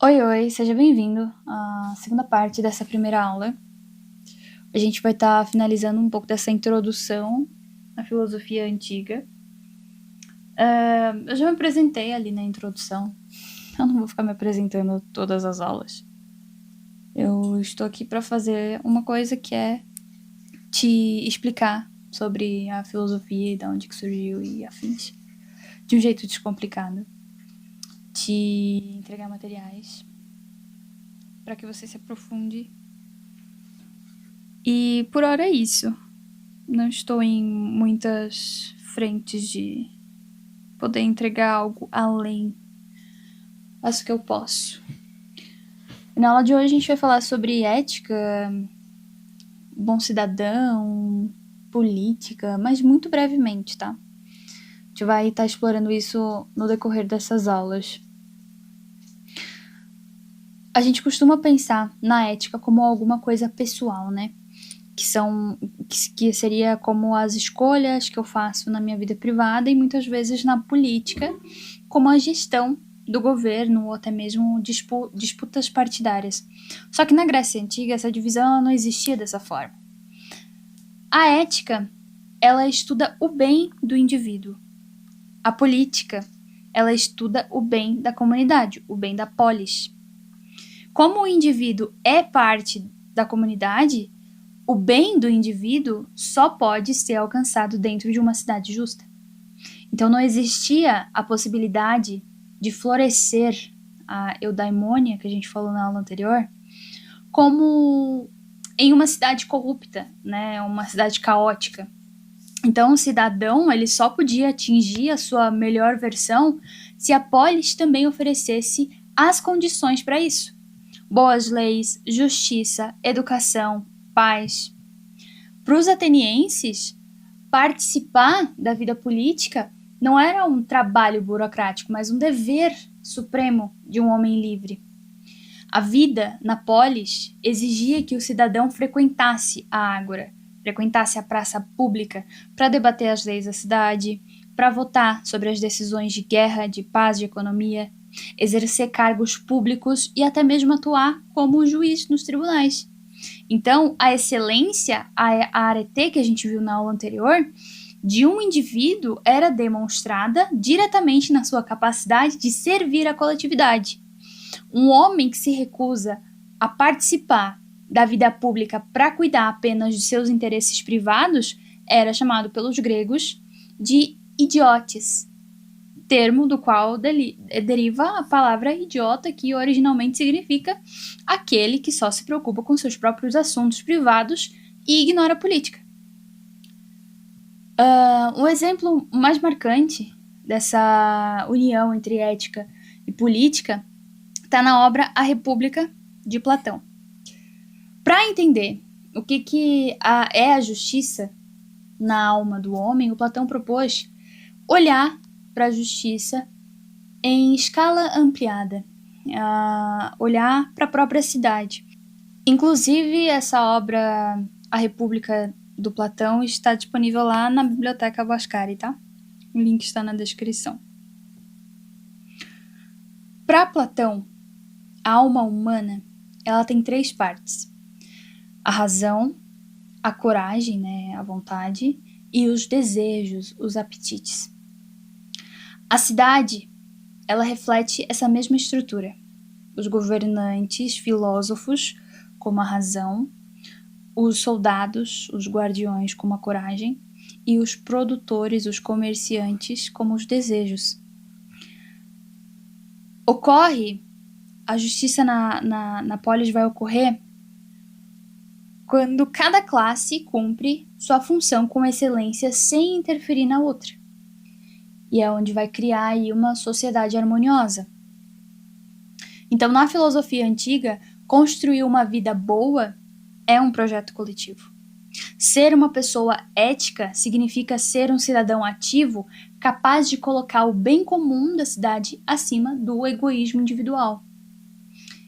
Oi, oi, seja bem-vindo à segunda parte dessa primeira aula. A gente vai estar finalizando um pouco dessa introdução à filosofia antiga. Eu já me apresentei ali na introdução, eu não vou ficar me apresentando todas as aulas. Eu estou aqui para fazer uma coisa que é te explicar sobre a filosofia e de onde que surgiu e afins, de um jeito descomplicado. Te entregar materiais para que você se aprofunde. E por hora é isso. Não estou em muitas frentes de poder entregar algo além. Acho que eu posso. Na aula de hoje a gente vai falar sobre ética, bom cidadão, política, mas muito brevemente, tá? A gente vai estar explorando isso no decorrer dessas aulas. A gente costuma pensar na ética como alguma coisa pessoal, né? Que seria como as escolhas que eu faço na minha vida privada e muitas vezes na política, como a gestão do governo ou até mesmo disputas partidárias. Só que na Grécia Antiga essa divisão não existia dessa forma. A ética, ela estuda o bem do indivíduo. A política, ela estuda o bem da comunidade, o bem da polis. Como o indivíduo é parte da comunidade, o bem do indivíduo só pode ser alcançado dentro de uma cidade justa. Então não existia a possibilidade de florescer a eudaimonia, que a gente falou na aula anterior, como em uma cidade corrupta, né, uma cidade caótica. Então o cidadão ele só podia atingir a sua melhor versão se a polis também oferecesse as condições para isso. Boas leis, justiça, educação, paz. Para os atenienses, participar da vida política não era um trabalho burocrático, mas um dever supremo de um homem livre. A vida na polis exigia que o cidadão frequentasse a ágora, frequentasse a praça pública para debater as leis da cidade, para votar sobre as decisões de guerra, de paz, de economia, exercer cargos públicos e até mesmo atuar como juiz nos tribunais. Então, a excelência, a arete que a gente viu na aula anterior, de um indivíduo era demonstrada diretamente na sua capacidade de servir a coletividade. Um homem que se recusa a participar da vida pública para cuidar apenas de seus interesses privados era chamado pelos gregos de idiotes, termo do qual deriva a palavra idiota, que originalmente significa aquele que só se preocupa com seus próprios assuntos privados e ignora a política. Um exemplo mais marcante dessa união entre ética e política está na obra A República, de Platão. Para entender o que é a justiça na alma do homem, o Platão propôs olhar para a justiça em escala ampliada, olhar para a própria cidade. Inclusive, essa obra, A República do Platão, está disponível lá na Biblioteca Vascari, tá? O link está na descrição. Para Platão, a alma humana, ela tem 3 partes. A razão, a coragem, né, a vontade, e os desejos, os apetites. A cidade, ela reflete essa mesma estrutura. Os governantes, filósofos, como a razão, os soldados, os guardiões, como a coragem, e os produtores, os comerciantes, como os desejos. A justiça na polis vai ocorrer quando cada classe cumpre sua função com excelência sem interferir na outra. E é onde vai criar aí uma sociedade harmoniosa. Então, na filosofia antiga, construir uma vida boa é um projeto coletivo. Ser uma pessoa ética significa ser um cidadão ativo capaz de colocar o bem comum da cidade acima do egoísmo individual.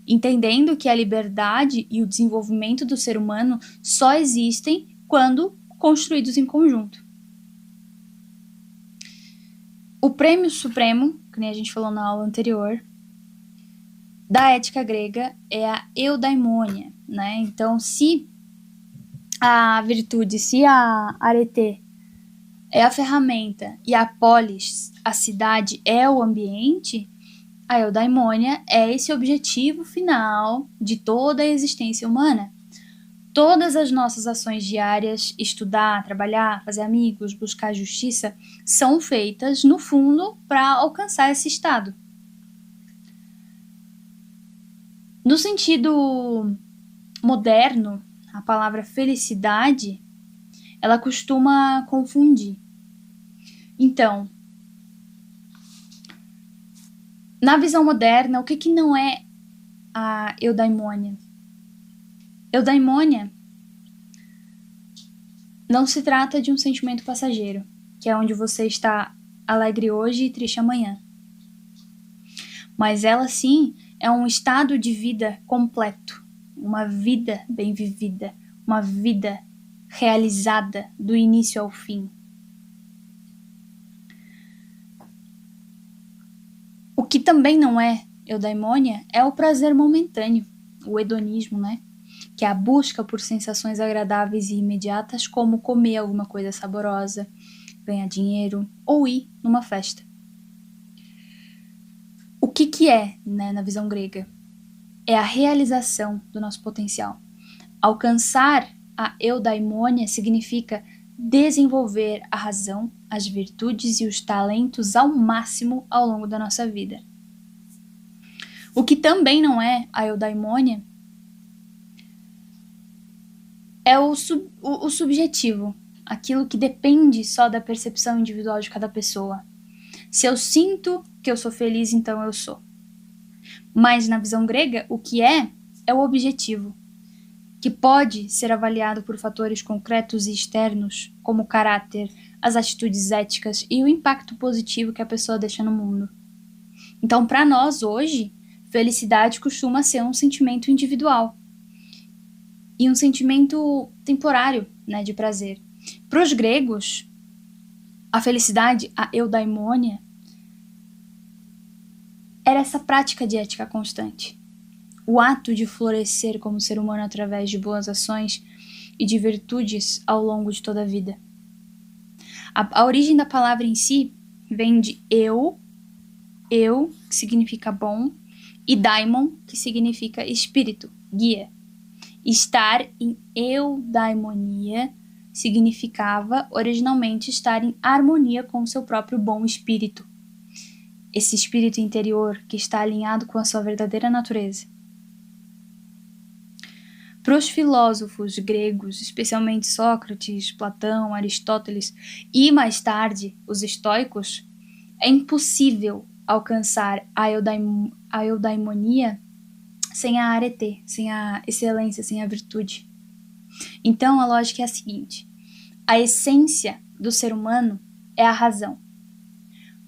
Entendendo que a liberdade e o desenvolvimento do ser humano só existem quando construídos em conjunto. O prêmio supremo, que nem a gente falou na aula anterior, da ética grega é a eudaimonia, né? Então, se a virtude, se a arete é a ferramenta e a polis, a cidade, é o ambiente, a eudaimonia é esse objetivo final de toda a existência humana. Todas as nossas ações diárias, estudar, trabalhar, fazer amigos, buscar justiça, são feitas, no fundo, para alcançar esse estado. No sentido moderno, a palavra felicidade, ela costuma confundir. Então, na visão moderna, o que não é a eudaimonia? Eudaimonia não se trata de um sentimento passageiro, que é onde você está alegre hoje e triste amanhã. Mas ela sim é um estado de vida completo, uma vida bem vivida, uma vida realizada do início ao fim. O que também não é eudaimonia é o prazer momentâneo, o hedonismo, né? Que é a busca por sensações agradáveis e imediatas, como comer alguma coisa saborosa, ganhar dinheiro ou ir numa festa. O que é, né, na visão grega? É a realização do nosso potencial. Alcançar a eudaimonia significa desenvolver a razão, as virtudes e os talentos ao máximo ao longo da nossa vida. O que também não é a eudaimonia é o subjetivo, aquilo que depende só da percepção individual de cada pessoa. Se eu sinto que eu sou feliz, então eu sou. Mas na visão grega, o que é o objetivo, que pode ser avaliado por fatores concretos e externos, como o caráter, as atitudes éticas e o impacto positivo que a pessoa deixa no mundo. Então, para nós hoje, felicidade costuma ser um sentimento individual e um sentimento temporário, né, de prazer. Para os gregos, a felicidade, a eudaimonia, era essa prática de ética constante. O ato de florescer como ser humano através de boas ações e de virtudes ao longo de toda a vida. A origem da palavra em si vem de eu, que significa bom, e daimon, que significa espírito, guia. Estar em eudaimonia significava originalmente estar em harmonia com o seu próprio bom espírito. Esse espírito interior que está alinhado com a sua verdadeira natureza. Para os filósofos gregos, especialmente Sócrates, Platão, Aristóteles e mais tarde os estoicos, é impossível alcançar a eudaimonia sem a arete, sem a excelência, sem a virtude. Então a lógica é a seguinte: a essência do ser humano é a razão.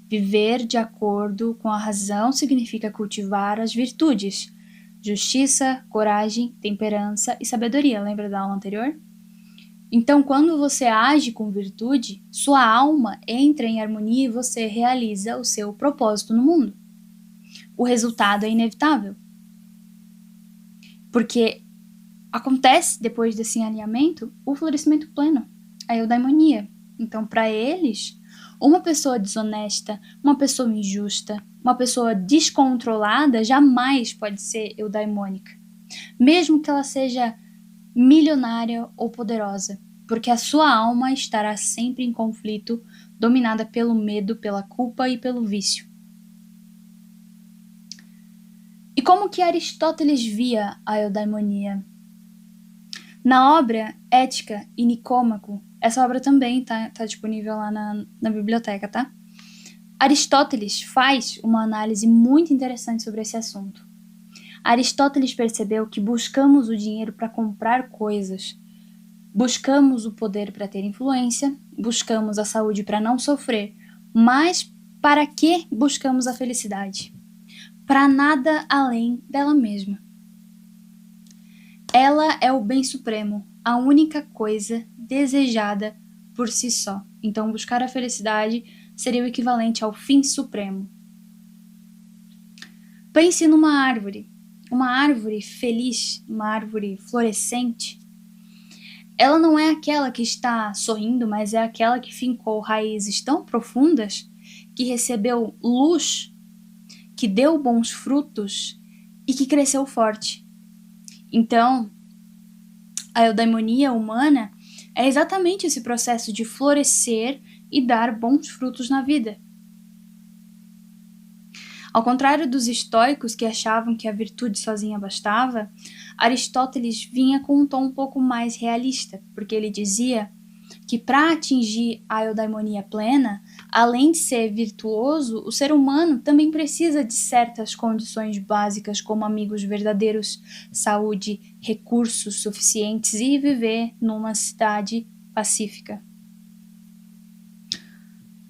Viver de acordo com a razão significa cultivar as virtudes: justiça, coragem, temperança e sabedoria. Lembra da aula anterior? Então, quando você age com virtude, sua alma entra em harmonia e você realiza o seu propósito no mundo. O resultado é inevitável. Porque acontece, depois desse alinhamento, o florescimento pleno, a eudaimonia. Então, para eles, uma pessoa desonesta, uma pessoa injusta, uma pessoa descontrolada jamais pode ser eudaimônica, mesmo que ela seja milionária ou poderosa, porque a sua alma estará sempre em conflito, dominada pelo medo, pela culpa e pelo vício. E como que Aristóteles via a eudaimonia? Na obra Ética e Nicômaco, essa obra também tá disponível lá na biblioteca, tá? Aristóteles faz uma análise muito interessante sobre esse assunto. Aristóteles percebeu que buscamos o dinheiro para comprar coisas, buscamos o poder para ter influência, buscamos a saúde para não sofrer, mas para que buscamos a felicidade? Para nada além dela mesma. Ela é o bem supremo, a única coisa desejada por si só. Então, buscar a felicidade seria o equivalente ao fim supremo. Pense numa árvore. Uma árvore feliz, uma árvore florescente. Ela não é aquela que está sorrindo, mas é aquela que fincou raízes tão profundas, que recebeu luz, que deu bons frutos e que cresceu forte. Então, a eudaimonia humana é exatamente esse processo de florescer e dar bons frutos na vida. Ao contrário dos estoicos que achavam que a virtude sozinha bastava, Aristóteles vinha com um tom um pouco mais realista, porque ele dizia que para atingir a eudaimonia plena, além de ser virtuoso, o ser humano também precisa de certas condições básicas, como amigos verdadeiros, saúde, recursos suficientes e viver numa cidade pacífica.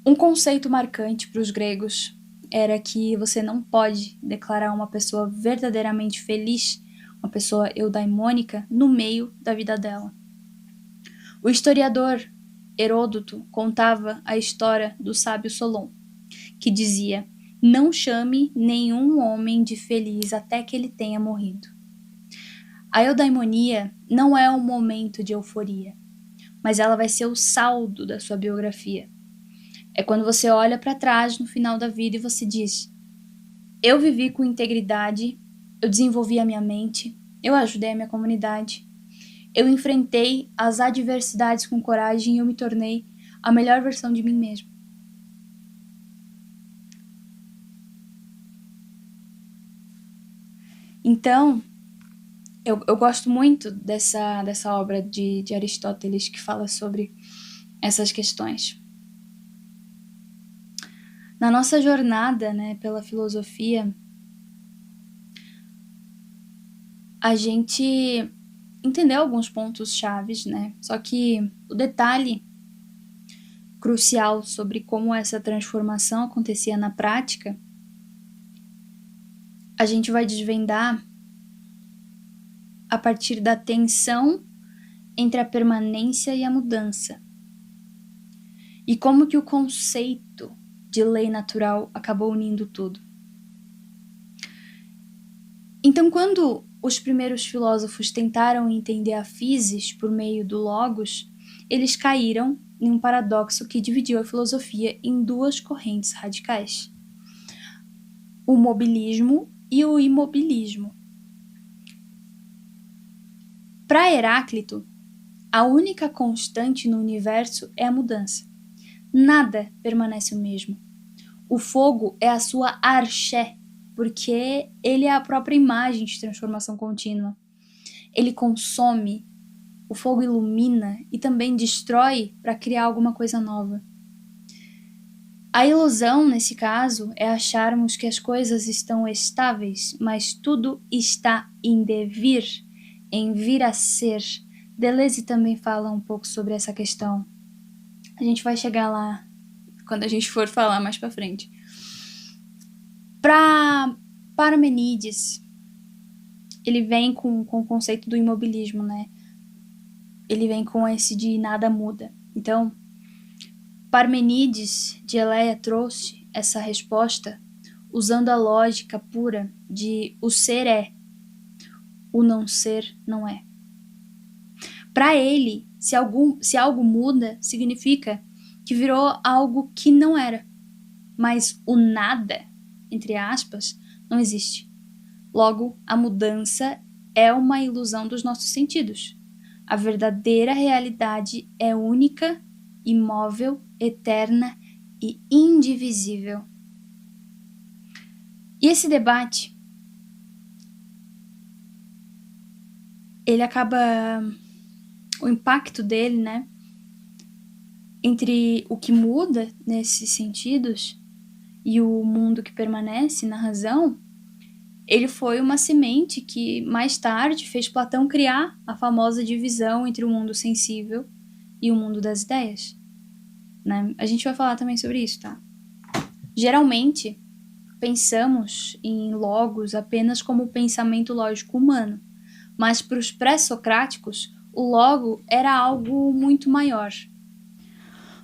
Um conceito marcante para os gregos era que você não pode declarar uma pessoa verdadeiramente feliz, uma pessoa eudaimônica, no meio da vida dela. O historiador Heródoto contava a história do sábio Solon, que dizia: não chame nenhum homem de feliz até que ele tenha morrido. A eudaimonia não é um momento de euforia, mas ela vai ser o saldo da sua biografia. É quando você olha para trás no final da vida e você diz: eu vivi com integridade, eu desenvolvi a minha mente, eu ajudei a minha comunidade, eu enfrentei as adversidades com coragem e eu me tornei a melhor versão de mim mesmo. Então, eu gosto muito dessa obra de Aristóteles que fala sobre essas questões. Na nossa jornada, né, pela filosofia, a gente entendeu alguns pontos chaves, né? Só que o detalhe crucial sobre como essa transformação acontecia na prática, a gente vai desvendar a partir da tensão entre a permanência e a mudança. E como que o conceito de lei natural acabou unindo tudo. Então, quando os primeiros filósofos tentaram entender a physis por meio do logos, eles caíram em um paradoxo que dividiu a filosofia em duas correntes radicais: o mobilismo e o imobilismo. Para Heráclito, a única constante no universo é a mudança. Nada permanece o mesmo. O fogo é a sua arché, porque ele é a própria imagem de transformação contínua. Ele consome, o fogo ilumina e também destrói para criar alguma coisa nova. A ilusão, nesse caso, é acharmos que as coisas estão estáveis, mas tudo está em devir, em vir a ser. Deleuze também fala um pouco sobre essa questão. A gente vai chegar lá quando a gente for falar mais para frente. Para Parmenides, ele vem com o conceito do imobilismo, né? Ele vem com esse de nada muda. Então, Parmenides de Eleia trouxe essa resposta usando a lógica pura de o ser é, o não ser não é. Para ele, se algo muda, significa que virou algo que não era. Mas o nada, entre aspas, não existe. Logo, a mudança é uma ilusão dos nossos sentidos. A verdadeira realidade é única, imóvel, eterna e indivisível. E esse debate, ele acaba, o impacto dele, né, entre o que muda nesses sentidos e o mundo que permanece na razão, ele foi uma semente que mais tarde fez Platão criar a famosa divisão entre o mundo sensível e o mundo das ideias, né? A gente vai falar também sobre isso, tá? Geralmente, pensamos em logos apenas como o pensamento lógico humano, mas para os pré-socráticos, o logo era algo muito maior.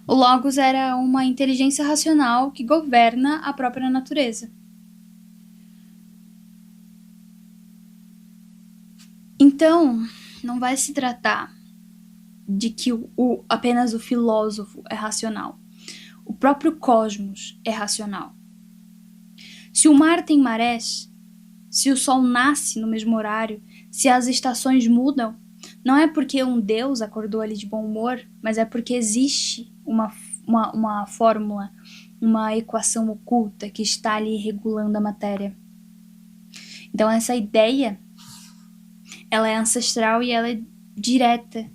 O logos era uma inteligência racional que governa a própria natureza. Então, não vai se tratar de que apenas o filósofo é racional. O próprio cosmos é racional. Se o mar tem marés, se o sol nasce no mesmo horário, se as estações mudam, não é porque um deus acordou ali de bom humor, mas é porque existe uma fórmula, uma equação oculta que está ali regulando a matéria. Então essa ideia, ela é ancestral e ela é direta,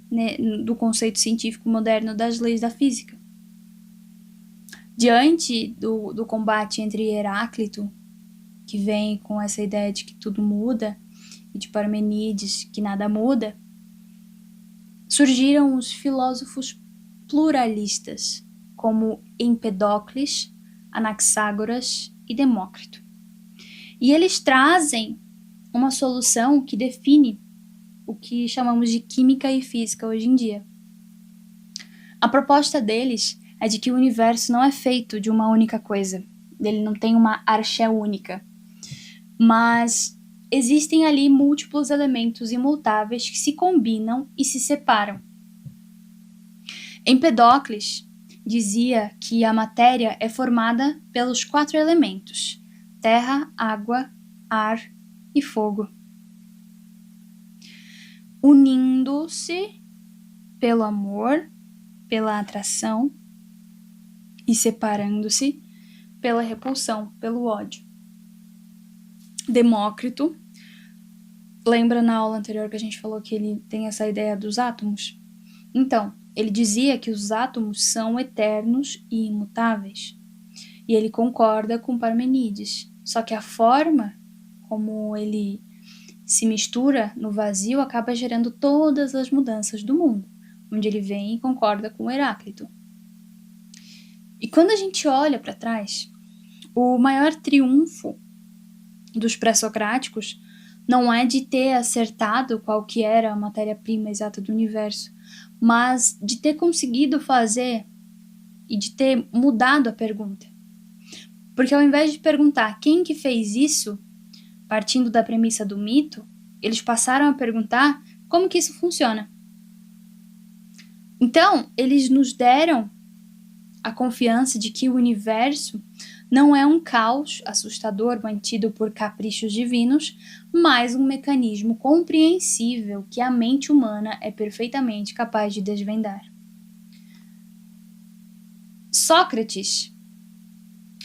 né, do conceito científico moderno das leis da física. Diante do combate entre Heráclito, que vem com essa ideia de que tudo muda, e de Parmenides, que nada muda, surgiram os filósofos pluralistas, como Empedocles, Anaxágoras e Demócrito. E eles trazem uma solução que define o que chamamos de química e física hoje em dia. A proposta deles é de que o universo não é feito de uma única coisa, ele não tem uma arché única, mas existem ali múltiplos elementos imutáveis que se combinam e se separam. Empedocles dizia que a matéria é formada pelos 4 elementos: terra, água, ar e fogo, unindo-se pelo amor, pela atração e separando-se pela repulsão, pelo ódio. Demócrito, lembra na aula anterior que a gente falou que ele tem essa ideia dos átomos? Então, ele dizia que os átomos são eternos e imutáveis. E ele concorda com Parmenides. Só que a forma como ele se mistura no vazio acaba gerando todas as mudanças do mundo, onde ele vem e concorda com Heráclito. E quando a gente olha para trás, o maior triunfo dos pré-socráticos não é de ter acertado qual que era a matéria-prima exata do universo, mas de ter conseguido fazer e de ter mudado a pergunta. Porque ao invés de perguntar quem que fez isso, partindo da premissa do mito, eles passaram a perguntar como que isso funciona. Então, eles nos deram a confiança de que o universo não é um caos assustador mantido por caprichos divinos, mas um mecanismo compreensível que a mente humana é perfeitamente capaz de desvendar. Sócrates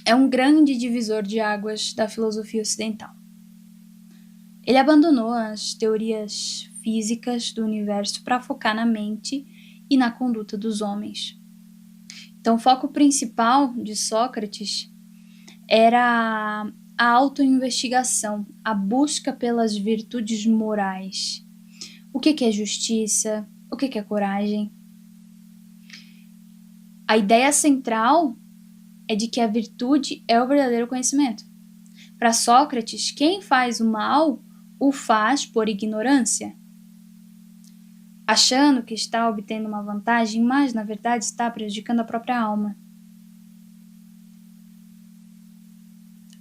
é um grande divisor de águas da filosofia ocidental. Ele abandonou as teorias físicas do universo para focar na mente e na conduta dos homens. Então, o foco principal de Sócrates era a autoinvestigação, a busca pelas virtudes morais. O que é justiça? O que é coragem? A ideia central é de que a virtude é o verdadeiro conhecimento. Para Sócrates, quem faz o mal o faz por ignorância, achando que está obtendo uma vantagem, mas na verdade está prejudicando a própria alma.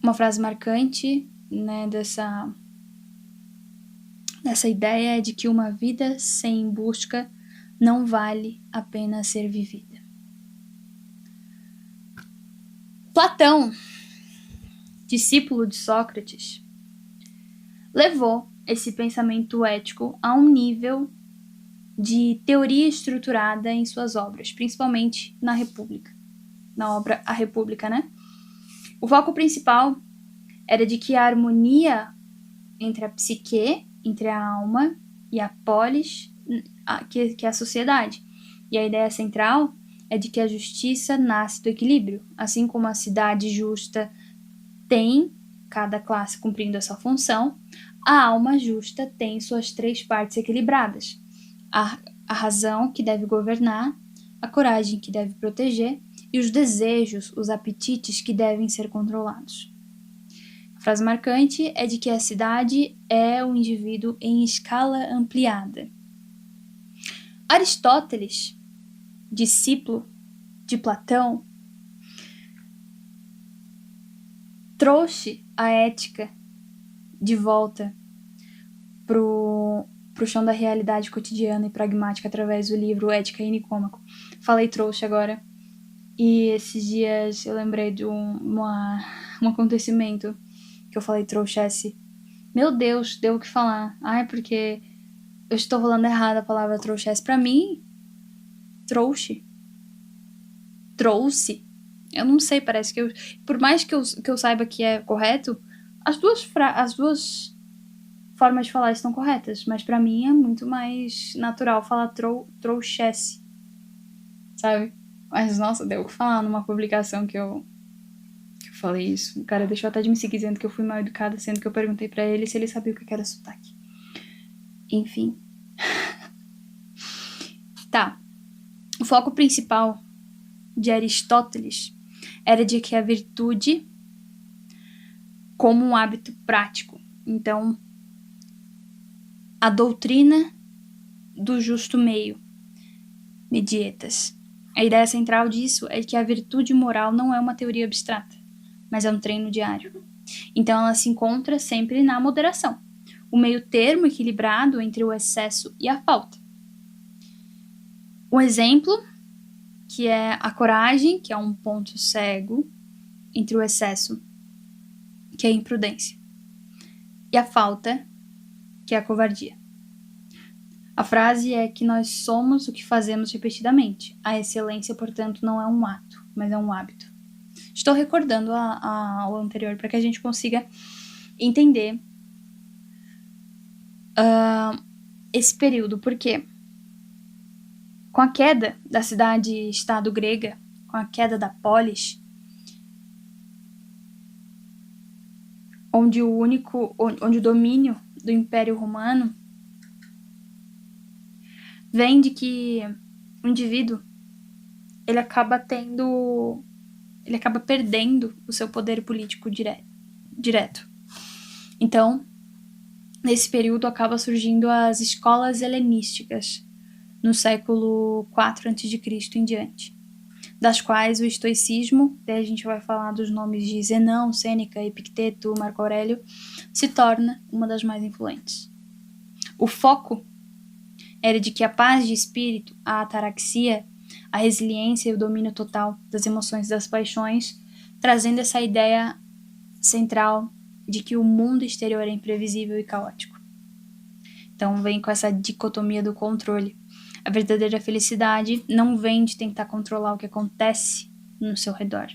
Uma frase marcante, né, dessa ideia é de que uma vida sem busca não vale a pena ser vivida. Platão, discípulo de Sócrates, levou esse pensamento ético a um nível de teoria estruturada em suas obras, principalmente na República, na obra A República, né? O foco principal era de que a harmonia entre a psique, entre a alma e a polis, que é a sociedade. E a ideia central é de que a justiça nasce do equilíbrio, assim como a cidade justa tem cada classe cumprindo essa função, a alma justa tem suas 3 partes equilibradas. A razão, que deve governar, a coragem, que deve proteger, e os desejos, os apetites, que devem ser controlados. A frase marcante é de que a cidade é o indivíduo em escala ampliada. Aristóteles, discípulo de Platão, trouxe a ética de volta pro chão da realidade cotidiana e pragmática através do livro Ética e Nicômaco. Falei trouxa agora. E esses dias eu lembrei de um acontecimento que eu falei trouxesse. Meu Deus, deu o que falar. Ai, porque eu estou falando errado a palavra trouxesse. Pra mim, trouxe. Eu não sei, parece que eu... Por mais que eu saiba que é correto, as duas formas de falar estão corretas. Mas pra mim é muito mais natural falar trouxesse. Sabe? Mas, nossa, deu o que falar numa publicação que eu falei isso. O cara deixou até de me seguir dizendo que eu fui mal educada, sendo que eu perguntei pra ele se ele sabia o que era sotaque. Enfim. Tá. O foco principal de Aristóteles era de que a virtude como um hábito prático. Então, a doutrina do justo meio, medietas. A ideia central disso é que a virtude moral não é uma teoria abstrata, mas é um treino diário. Então ela se encontra sempre na moderação, o meio termo equilibrado entre o excesso e a falta. Um exemplo, que é a coragem, que é um ponto cego entre o excesso, que é a imprudência, e a falta, que é a covardia. A frase é que nós somos o que fazemos repetidamente. A excelência, portanto, não é um ato, mas é um hábito. Estou recordando ao anterior para que a gente consiga entender esse período, porque com a queda da cidade-estado grega, com a queda da polis, onde o domínio do Império Romano vem de que o indivíduo ele acaba perdendo o seu poder político direto. Então, nesse período acaba surgindo as escolas helenísticas, no século IV a.C. em diante, das quais o estoicismo, daí a gente vai falar dos nomes de Zenão, Sêneca, Epicteto, Marco Aurélio, se torna uma das mais influentes. O foco era de que a paz de espírito, a ataraxia, a resiliência e o domínio total das emoções e das paixões, trazendo essa ideia central de que o mundo exterior é imprevisível e caótico. Então vem com essa dicotomia do controle. A verdadeira felicidade não vem de tentar controlar o que acontece no seu redor.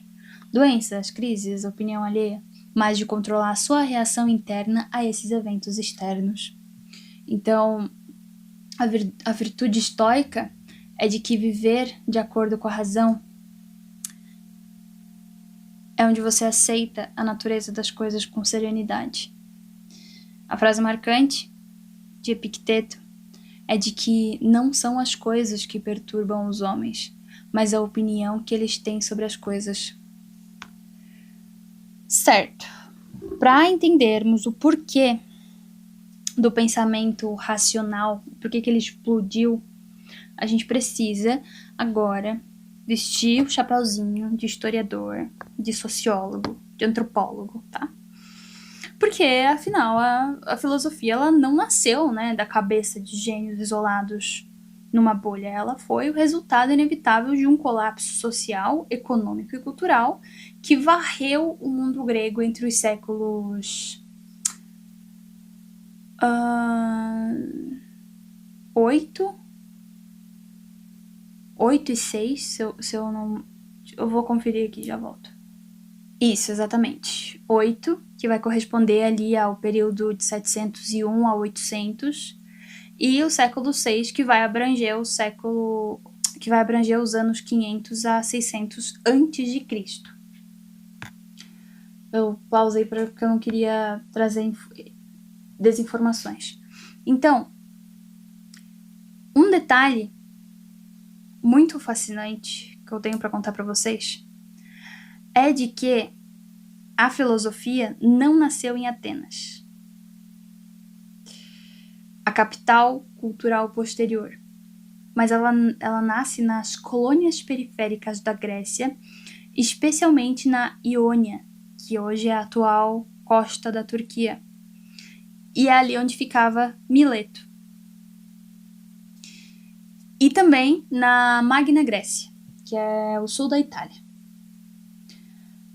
Doenças, crises, opinião alheia, mas de controlar a sua reação interna a esses eventos externos. Então, a virtude estoica é de que viver de acordo com a razão é onde você aceita a natureza das coisas com serenidade. A frase marcante de Epicteto é de que não são as coisas que perturbam os homens, mas a opinião que eles têm sobre as coisas. Certo. Para entendermos o porquê do pensamento racional, por que ele explodiu, a gente precisa agora vestir o chapeuzinho de historiador, de sociólogo, de antropólogo, tá? Porque, afinal, a filosofia ela não nasceu, né, da cabeça de gênios isolados numa bolha. Ela foi o resultado inevitável de um colapso social, econômico e cultural que varreu o mundo grego entre os séculos 8 e 6, se eu não... Eu vou conferir aqui, já volto. Isso, exatamente. 8, que vai corresponder ali ao período de 701 a 800, e o século 6, que vai abranger os anos 500 a 600 antes de Cristo. Eu pausei porque eu não queria trazer desinformações. Então, um detalhe muito fascinante que eu tenho para contar para vocês é de que a filosofia não nasceu em Atenas, a capital cultural posterior, mas ela nasce nas colônias periféricas da Grécia, especialmente na Iônia, que hoje é a atual costa da Turquia. e é ali onde ficava Mileto. E também na Magna Grécia, que é o sul da Itália.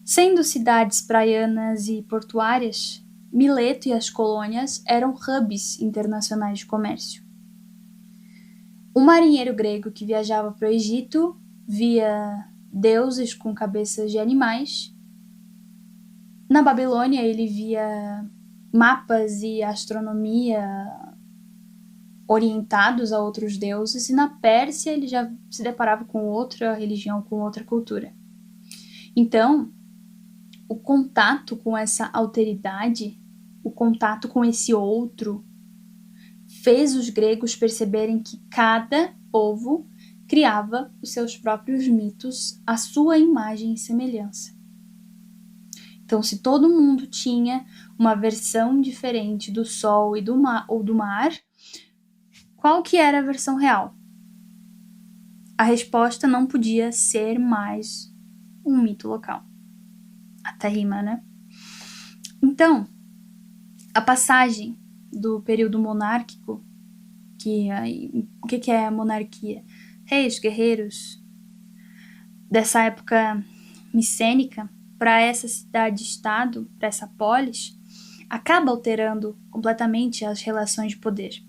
Sendo cidades praianas e portuárias, Mileto e as colônias eram hubs internacionais de comércio. Um marinheiro grego que viajava para o Egito via deuses com cabeças de animais. Na Babilônia ele via mapas e astronomia orientados a outros deuses, e na Pérsia ele já se deparava com outra religião, com outra cultura. Então, o contato com essa alteridade, o contato com esse outro, fez os gregos perceberem que cada povo criava os seus próprios mitos à sua imagem e semelhança. Então, se todo mundo tinha uma versão diferente do sol e do mar, qual que era a versão real? A resposta não podia ser mais um mito local. Até rima, né? Então, a passagem do período monárquico, o que é a monarquia? Reis, guerreiros, dessa época micênica, para essa cidade-estado, para essa polis, acaba alterando completamente as relações de poder.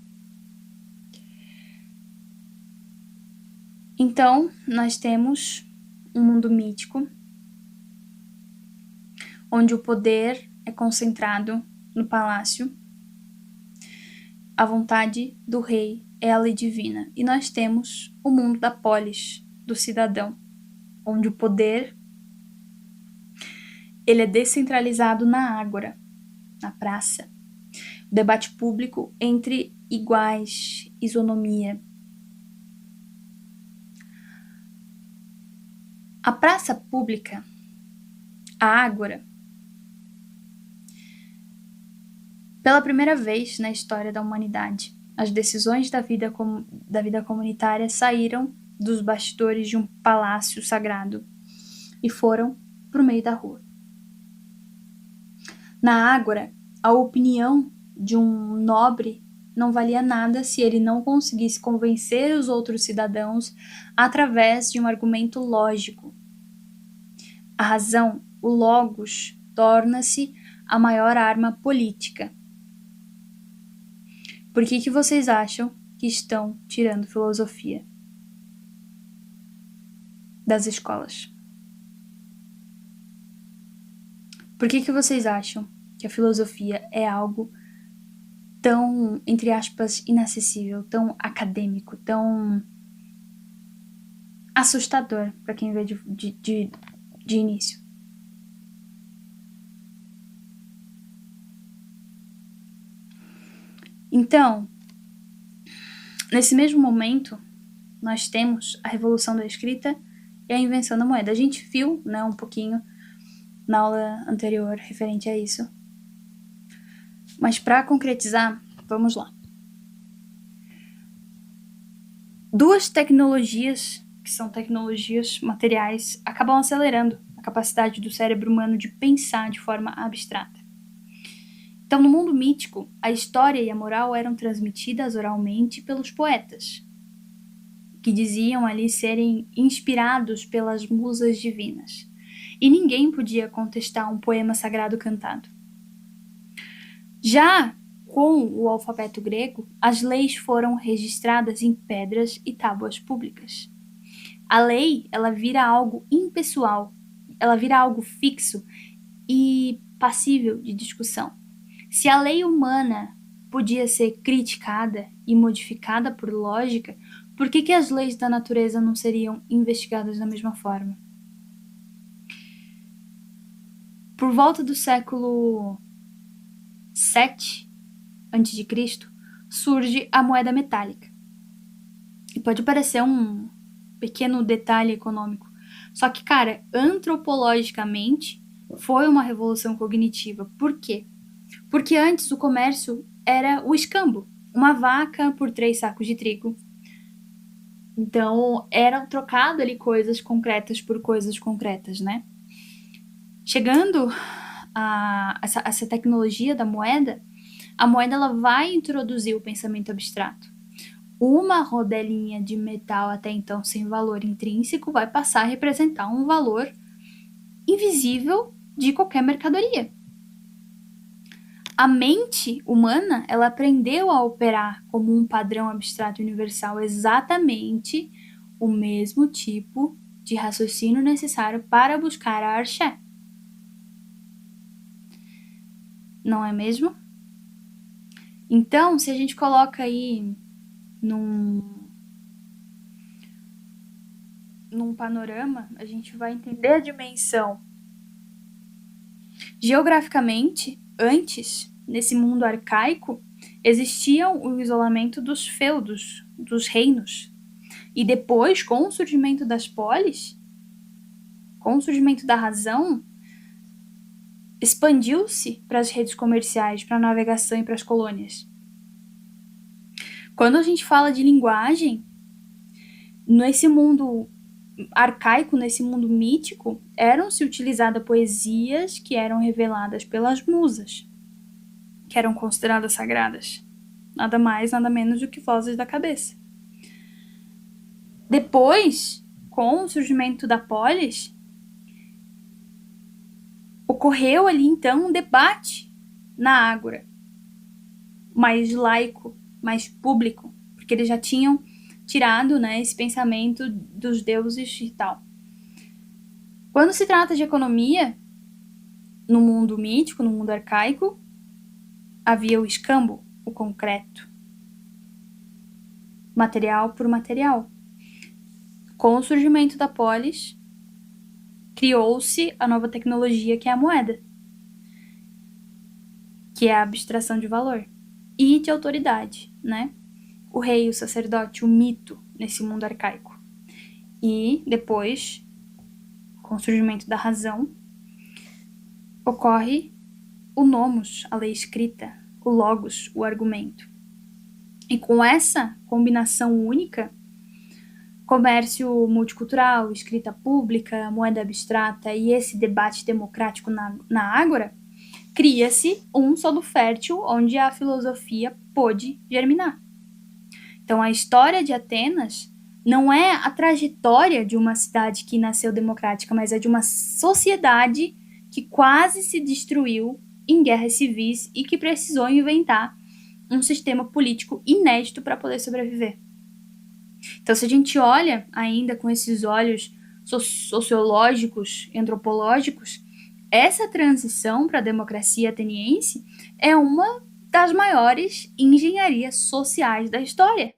Então, nós temos um mundo mítico, onde o poder é concentrado no palácio, a vontade do rei é a lei divina. E nós temos o mundo da polis, do cidadão, onde o poder ele é descentralizado na ágora, na praça. O debate público entre iguais, isonomia. A praça pública, a ágora, pela primeira vez na história da humanidade, as decisões da vida comunitária saíram dos bastidores de um palácio sagrado e foram para o meio da rua. Na ágora, a opinião de um nobre não valia nada se ele não conseguisse convencer os outros cidadãos através de um argumento lógico. A razão, o logos, torna-se a maior arma política. Por que vocês acham que estão tirando filosofia das escolas? Por que vocês acham que a filosofia é algo tão, entre aspas, inacessível, tão acadêmico, tão assustador para quem vê de início? Então, nesse mesmo momento, nós temos a revolução da escrita e a invenção da moeda. A gente viu, né, um pouquinho na aula anterior referente a isso. Mas para concretizar, vamos lá. Duas tecnologias, que são tecnologias materiais, acabam acelerando a capacidade do cérebro humano de pensar de forma abstrata. Então, no mundo mítico, a história e a moral eram transmitidas oralmente pelos poetas, que diziam ali serem inspirados pelas musas divinas. E ninguém podia contestar um poema sagrado cantado. Já com o alfabeto grego, as leis foram registradas em pedras e tábuas públicas. A lei, ela vira algo impessoal, ela vira algo fixo e passível de discussão. Se a lei humana podia ser criticada e modificada por lógica, por que as leis da natureza não seriam investigadas da mesma forma? Por volta do século VII a.C., surge a moeda metálica. E pode parecer um pequeno detalhe econômico, só que, cara, antropologicamente foi uma revolução cognitiva. Por quê? Porque antes o comércio era o escambo, uma vaca por 3 sacos de trigo. Então, eram trocado ali coisas concretas por coisas concretas, né? Chegando a essa tecnologia da moeda, A moeda ela vai introduzir o pensamento abstrato. Uma rodelinha de metal até então sem valor intrínseco vai passar a representar um valor invisível de qualquer mercadoria. A mente humana, ela aprendeu a operar como um padrão abstrato universal, exatamente o mesmo tipo de raciocínio necessário para buscar a Arxé. Não é mesmo? Então, se a gente coloca aí num panorama, a gente vai entender a dimensão. Geograficamente, antes, nesse mundo arcaico, existia o isolamento dos feudos, dos reinos. E depois, com o surgimento das polis, com o surgimento da razão, expandiu-se para as redes comerciais, para a navegação e para as colônias. Quando a gente fala de linguagem, nesse mundo arcaico, nesse mundo mítico, eram-se utilizadas poesias que eram reveladas pelas musas, que eram consideradas sagradas. Nada mais, nada menos do que vozes da cabeça. Depois, com o surgimento da polis, ocorreu ali então um debate na ágora, mais laico, mais público, porque eles já tinham tirado, né, esse pensamento dos deuses e tal. Quando se trata de economia, no mundo mítico, no mundo arcaico, havia o escambo, o concreto, material por material. Com o surgimento da polis, criou-se a nova tecnologia que é a moeda, que é a abstração de valor e de autoridade, né? O rei, o sacerdote, o mito nesse mundo arcaico. E depois, com o surgimento da razão, ocorre o nomos, a lei escrita, o logos, o argumento. E com essa combinação única, comércio multicultural, escrita pública, moeda abstrata e esse debate democrático na ágora, cria-se um solo fértil onde a filosofia pôde germinar. Então, a história de Atenas não é a trajetória de uma cidade que nasceu democrática, mas é de uma sociedade que quase se destruiu em guerras civis e que precisou inventar um sistema político inédito para poder sobreviver. Então, se a gente olha ainda com esses olhos sociológicos, antropológicos, essa transição para a democracia ateniense é uma das maiores engenharias sociais da história.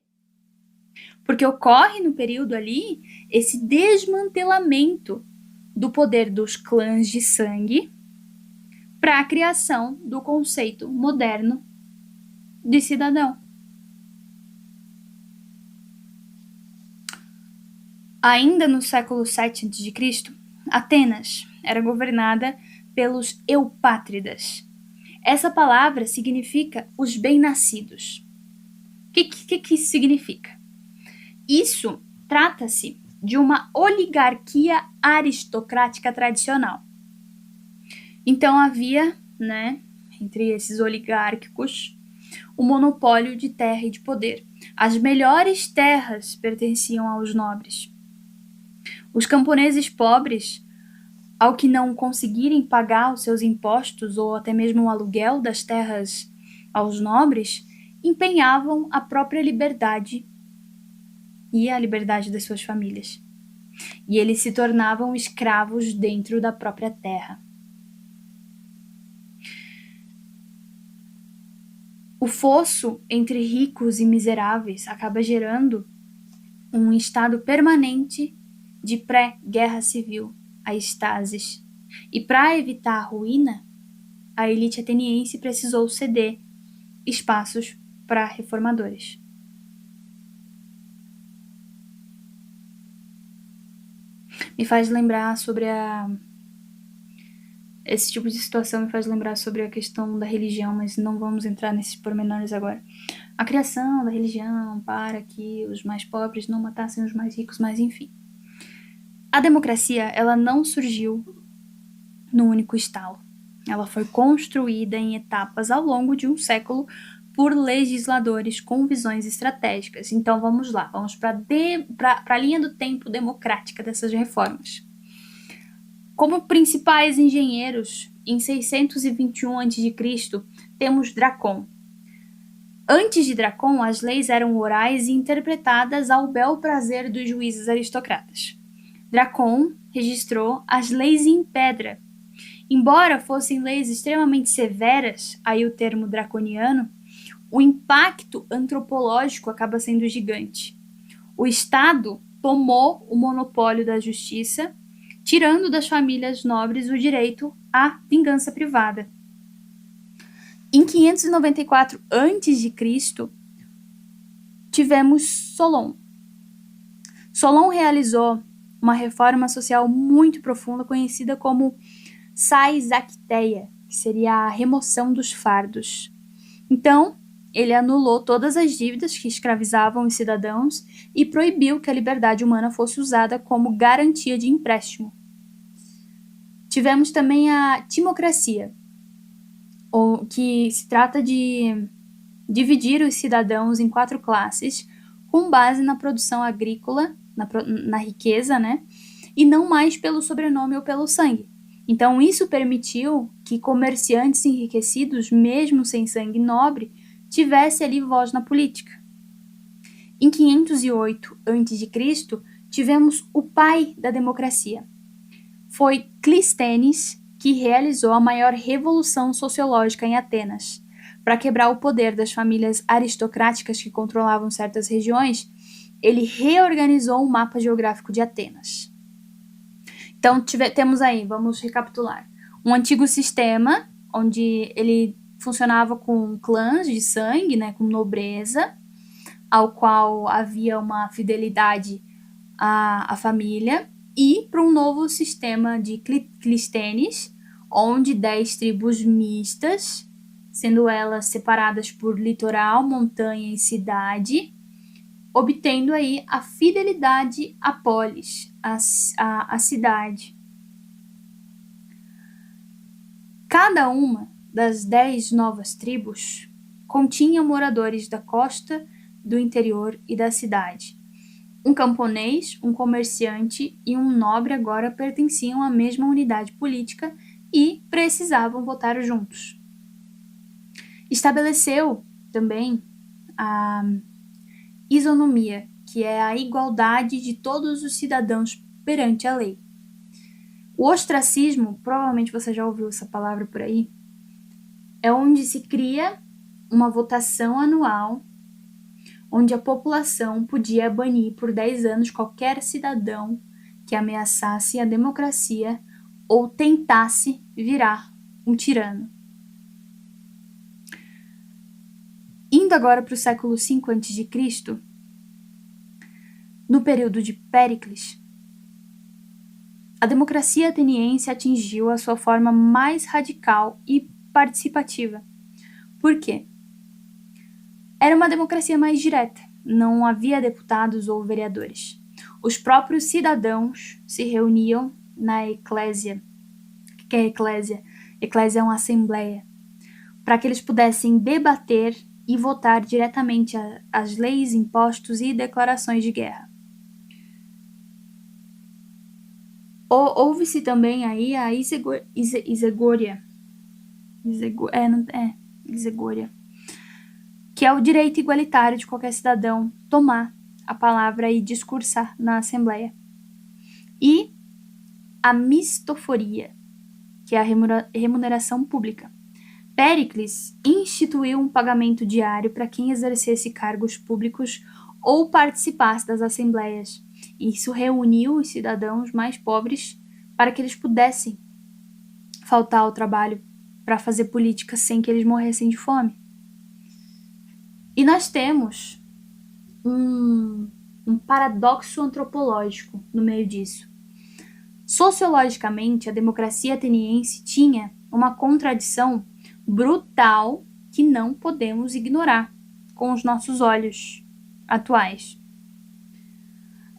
Porque ocorre no período ali esse desmantelamento do poder dos clãs de sangue para a criação do conceito moderno de cidadão. Ainda no século VII a.C., Atenas era governada pelos eupátridas. Essa palavra significa os bem-nascidos. O que isso significa? Isso trata-se de uma oligarquia aristocrática tradicional. Então havia, né, entre esses oligárquicos, o monopólio de terra e de poder. As melhores terras pertenciam aos nobres. Os camponeses pobres, ao que não conseguirem pagar os seus impostos ou até mesmo o aluguel das terras aos nobres, empenhavam a própria liberdade e a liberdade das suas famílias. E eles se tornavam escravos dentro da própria terra. O fosso entre ricos e miseráveis acaba gerando um estado permanente de pré-guerra civil, a estasis. E para evitar a ruína, a elite ateniense precisou ceder espaços para reformadores. Me faz lembrar sobre esse tipo de situação me faz lembrar sobre a questão da religião, mas não vamos entrar nesses pormenores agora. A criação da religião para que os mais pobres não matassem os mais ricos, mas enfim. A democracia, ela não surgiu num único estalo. Ela foi construída em etapas ao longo de um século por legisladores com visões estratégicas. Então vamos lá, vamos para a linha do tempo democrática dessas reformas. Como principais engenheiros, em 621 a.C., temos Dracon. Antes de Dracon, as leis eram orais e interpretadas ao bel prazer dos juízes aristocratas. Dracon registrou as leis em pedra. Embora fossem leis extremamente severas, aí o termo draconiano, o impacto antropológico acaba sendo gigante. O Estado tomou o monopólio da justiça, tirando das famílias nobres o direito à vingança privada. Em 594 a.C., tivemos Solon. Solon realizou uma reforma social muito profunda, conhecida como Saisacteia, que seria a remoção dos fardos. Então, ele anulou todas as dívidas que escravizavam os cidadãos e proibiu que a liberdade humana fosse usada como garantia de empréstimo. Tivemos também a timocracia, que se trata de dividir os cidadãos em 4 classes com base na produção agrícola, na riqueza, né? E não mais pelo sobrenome ou pelo sangue. Então, isso permitiu que comerciantes enriquecidos, mesmo sem sangue nobre, tivessem ali voz na política. Em 508 a.C., tivemos o pai da democracia. Foi Clístenes que realizou a maior revolução sociológica em Atenas. Para quebrar o poder das famílias aristocráticas que controlavam certas regiões, ele reorganizou o mapa geográfico de Atenas. Então, temos aí, vamos recapitular, um antigo sistema onde ele funcionava com clãs de sangue, né, com nobreza, ao qual havia uma fidelidade à família, e para um novo sistema de Clístenes, onde 10 tribos mistas, sendo elas separadas por litoral, montanha e cidade, obtendo aí a fidelidade à polis, à cidade. Cada uma das 10 novas tribos continha moradores da costa, do interior e da cidade. Um camponês, um comerciante e um nobre agora pertenciam à mesma unidade política e precisavam votar juntos. Estabeleceu também a isonomia, que é a igualdade de todos os cidadãos perante a lei. O ostracismo, provavelmente você já ouviu essa palavra por aí, é onde se cria uma votação anual onde a população podia banir por 10 anos qualquer cidadão que ameaçasse a democracia ou tentasse virar um tirano. Indo agora para o século V a.C., no período de Péricles, a democracia ateniense atingiu a sua forma mais radical e participativa. Por quê? Era uma democracia mais direta, não havia deputados ou vereadores. Os próprios cidadãos se reuniam na eclésia. O que é eclésia? Eclésia é uma assembleia, para que eles pudessem debater e votar diretamente as leis, impostos e declarações de guerra. Houve-se também aí a isegória, que é o direito igualitário de qualquer cidadão tomar a palavra e discursar na Assembleia. E a mistoforia, que é a remuneração pública. Péricles instituiu um pagamento diário para quem exercesse cargos públicos ou participasse das assembleias. Isso reuniu os cidadãos mais pobres para que eles pudessem faltar ao trabalho para fazer política sem que eles morressem de fome. E nós temos um paradoxo antropológico no meio disso. Sociologicamente, a democracia ateniense tinha uma contradição brutal que não podemos ignorar com os nossos olhos atuais.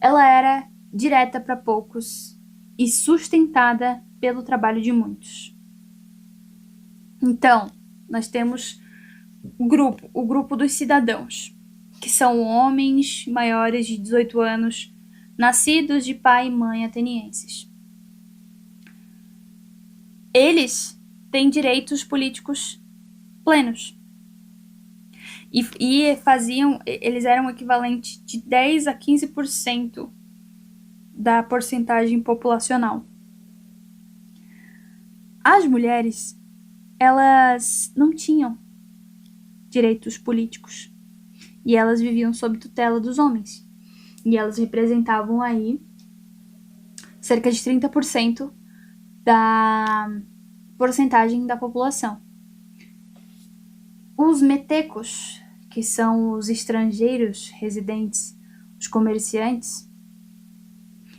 Ela era direta para poucos e sustentada pelo trabalho de muitos. Então, nós temos o grupo dos cidadãos, que são homens maiores de 18 anos, nascidos de pai e mãe atenienses. Eles têm direitos políticos plenos. Eles eram o equivalente de 10 a 15% da porcentagem populacional. As mulheres, elas não tinham direitos políticos e elas viviam sob tutela dos homens. E elas representavam aí cerca de 30% da porcentagem da população. Os metecos, que são os estrangeiros residentes, os comerciantes,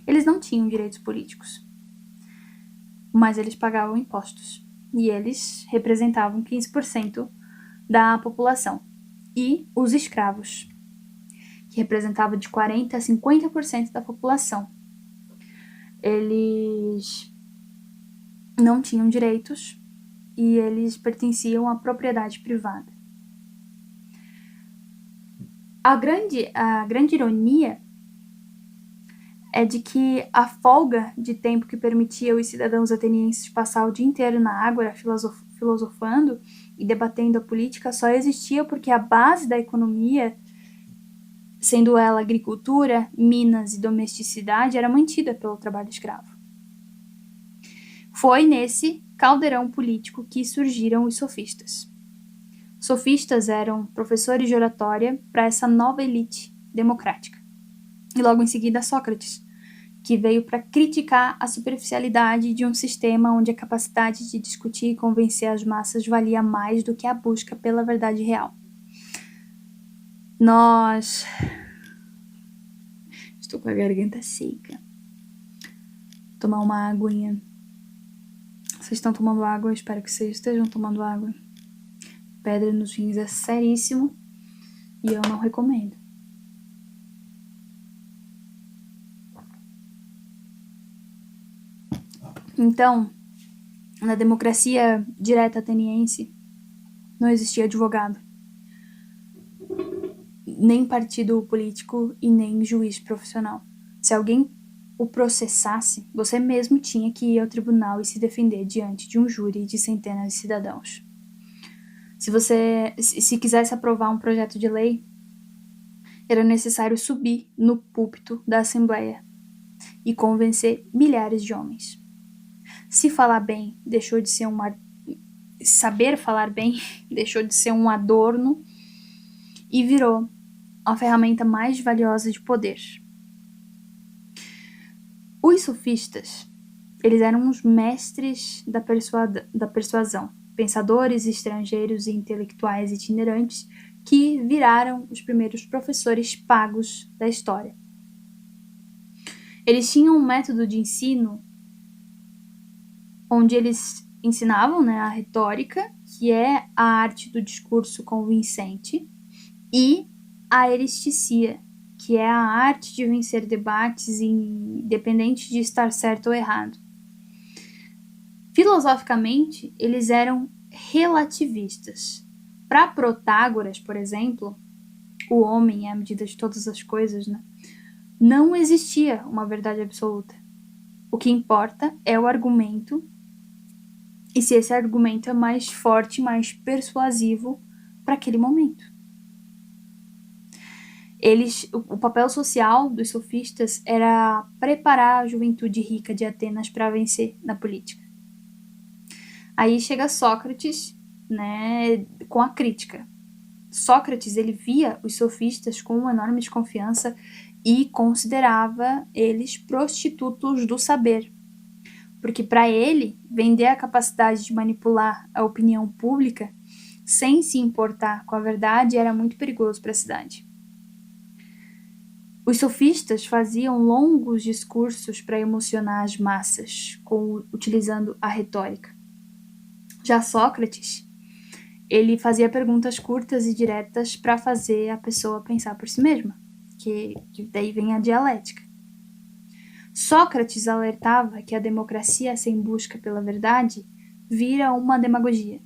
eles não tinham direitos políticos, mas eles pagavam impostos e eles representavam 15% da população. E os escravos, que representavam de 40% a 50% da população. Eles não tinham direitos e eles pertenciam à propriedade privada. A grande ironia é de que a folga de tempo que permitia os cidadãos atenienses passar o dia inteiro na ágora filosofando e debatendo a política só existia porque a base da economia, sendo ela agricultura, minas e domesticidade, era mantida pelo trabalho escravo. Foi nesse caldeirão político que surgiram os sofistas. Sofistas eram professores de oratória para essa nova elite democrática. E logo em seguida Sócrates, que veio para criticar a superficialidade de um sistema onde a capacidade de discutir e convencer as massas valia mais do que a busca pela verdade real. Estou com a garganta seca. Vou tomar uma aguinha. Vocês estão tomando água? Eu espero que vocês estejam tomando água. Pedra nos rins é seríssimo e eu não recomendo. Então, na democracia direta ateniense, não existia advogado, nem partido político e nem juiz profissional. Se alguém o processasse, você mesmo tinha que ir ao tribunal e se defender diante de um júri de centenas de cidadãos. Se quisesse aprovar um projeto de lei, era necessário subir no púlpito da Assembleia e convencer milhares de homens. Se falar bem, saber falar bem deixou de ser um adorno e virou a ferramenta mais valiosa de poder. Os sofistas, eles eram os mestres da persuasão, pensadores estrangeiros e intelectuais itinerantes que viraram os primeiros professores pagos da história. Eles tinham um método de ensino onde eles ensinavam, a retórica, que é a arte do discurso convincente, e a eristícia, que é a arte de vencer debates independente de estar certo ou errado. Filosoficamente, eles eram relativistas. Para Protágoras, por exemplo, o homem é a medida de todas as coisas, não existia uma verdade absoluta. O que importa é o argumento e se esse argumento é mais forte, mais persuasivo para aquele momento. O papel social dos sofistas era preparar a juventude rica de Atenas para vencer na política. Aí chega Sócrates, com a crítica. Sócrates, ele via os sofistas com uma enorme desconfiança e considerava eles prostitutos do saber. Porque para ele, vender a capacidade de manipular a opinião pública sem se importar com a verdade era muito perigoso para a cidade. Os sofistas faziam longos discursos para emocionar as massas, utilizando a retórica. Já Sócrates, ele fazia perguntas curtas e diretas para fazer a pessoa pensar por si mesma, que daí vem a dialética. Sócrates alertava que a democracia sem busca pela verdade vira uma demagogia,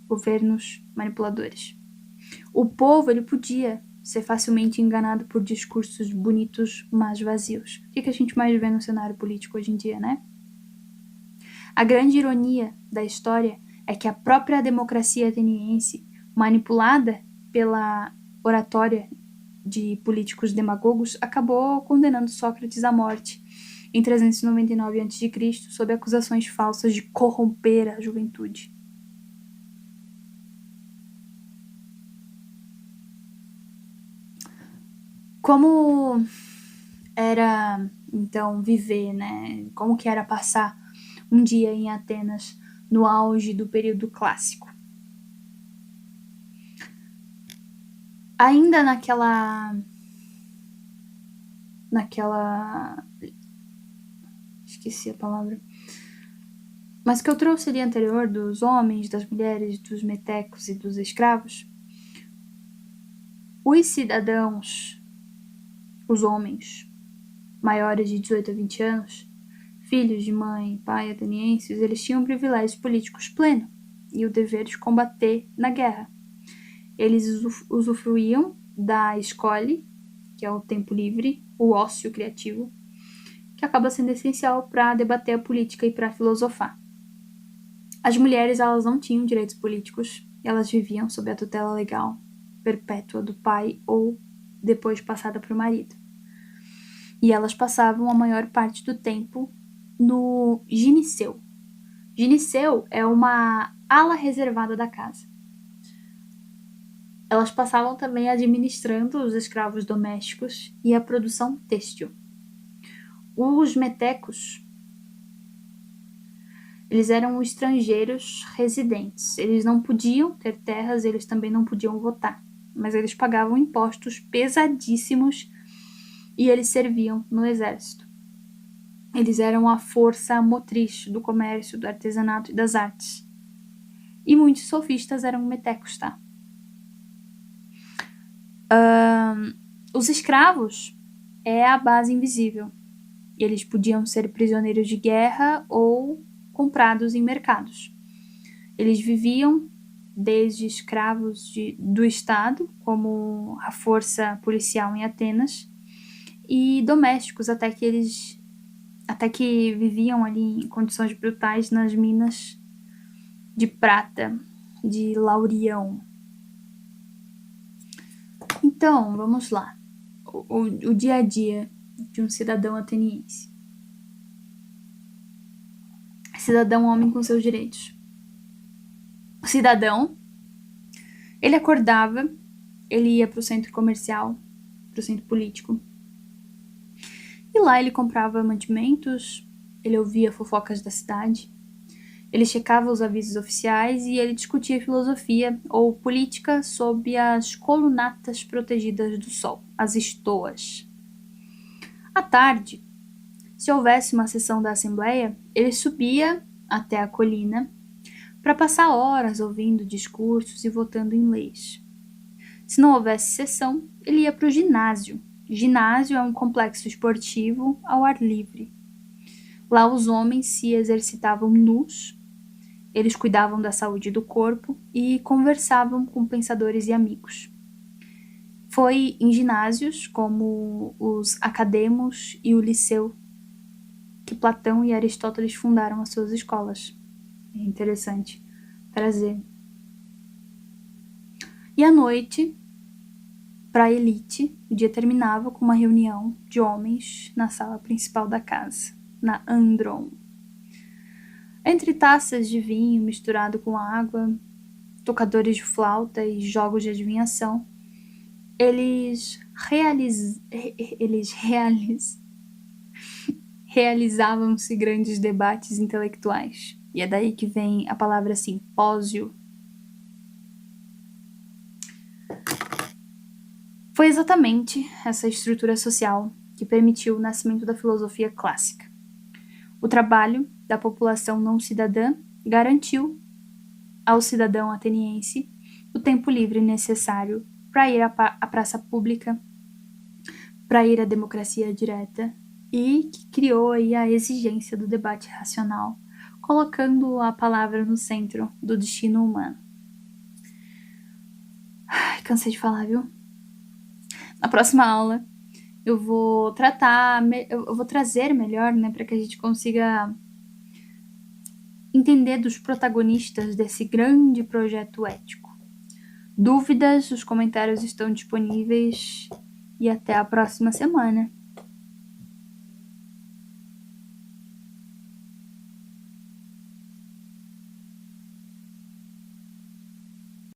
governos manipuladores. O povo ele podia ser facilmente enganado por discursos bonitos, mas vazios. O que a gente mais vê no cenário político hoje em dia, né? A grande ironia da história é que a própria democracia ateniense, manipulada pela oratória de políticos demagogos, acabou condenando Sócrates à morte em 399 a.C., sob acusações falsas de corromper a juventude. Como era, então, viver, né? Como que era passar um dia em Atenas no auge do período clássico? Ainda naquela esqueci a palavra, mas que eu trouxe ali anterior dos homens, das mulheres, dos metecos e dos escravos, os cidadãos, os homens maiores de 18 a 20 anos, filhos de mãe e pai atenienses, eles tinham privilégios políticos plenos e o dever de combater na guerra. Eles usufruíam da escole, que é o tempo livre, o ócio criativo, que acaba sendo essencial para debater a política e para filosofar. As mulheres, elas não tinham direitos políticos, elas viviam sob a tutela legal perpétua do pai ou depois passada para o marido. E elas passavam a maior parte do tempo no gineceu. Gineceu é uma ala reservada da casa. Elas passavam também administrando os escravos domésticos e a produção têxtil. Os metecos, eles eram estrangeiros residentes. Eles não podiam ter terras, eles também não podiam votar. Mas eles pagavam impostos pesadíssimos e eles serviam no exército. Eles eram a força motriz do comércio, do artesanato e das artes. E muitos sofistas eram metecos, tá? Os escravos é a base invisível. Eles podiam ser prisioneiros de guerra ou comprados em mercados. Eles viviam desde escravos do Estado, como a força policial em Atenas, e domésticos até que viviam ali em condições brutais nas minas de prata de Laurião. Então, vamos lá. O dia a dia de um cidadão ateniense. Cidadão homem com seus direitos. O cidadão, ele acordava, ele ia para o centro comercial, para o centro político. E lá ele comprava mantimentos, ele ouvia fofocas da cidade, ele checava os avisos oficiais e ele discutia filosofia ou política sob as colunatas protegidas do sol, as estoas. À tarde, se houvesse uma sessão da Assembleia, ele subia até a colina para passar horas ouvindo discursos e votando em leis. Se não houvesse sessão, ele ia para o ginásio. Ginásio é um complexo esportivo ao ar livre. Lá os homens se exercitavam nus, eles cuidavam da saúde do corpo e conversavam com pensadores e amigos. Foi em ginásios como os Academos e o Liceu que Platão e Aristóteles fundaram as suas escolas. É interessante trazer. E à noite, para a elite, o dia terminava com uma reunião de homens na sala principal da casa, na Andron. Entre taças de vinho misturado com água, tocadores de flauta e jogos de adivinhação, eles realizavam-se grandes debates intelectuais. E é daí que vem a palavra simpósio. Foi exatamente essa estrutura social que permitiu o nascimento da filosofia clássica. O trabalho da população não cidadã garantiu ao cidadão ateniense o tempo livre necessário para ir à praça pública, para ir à democracia direta, e que criou aí a exigência do debate racional, colocando a palavra no centro do destino humano. cansei de falar, viu? Na próxima aula eu vou eu vou trazer melhor, né, para que a gente consiga entender dos protagonistas desse grande projeto ético. Dúvidas, os comentários estão disponíveis e até a próxima semana.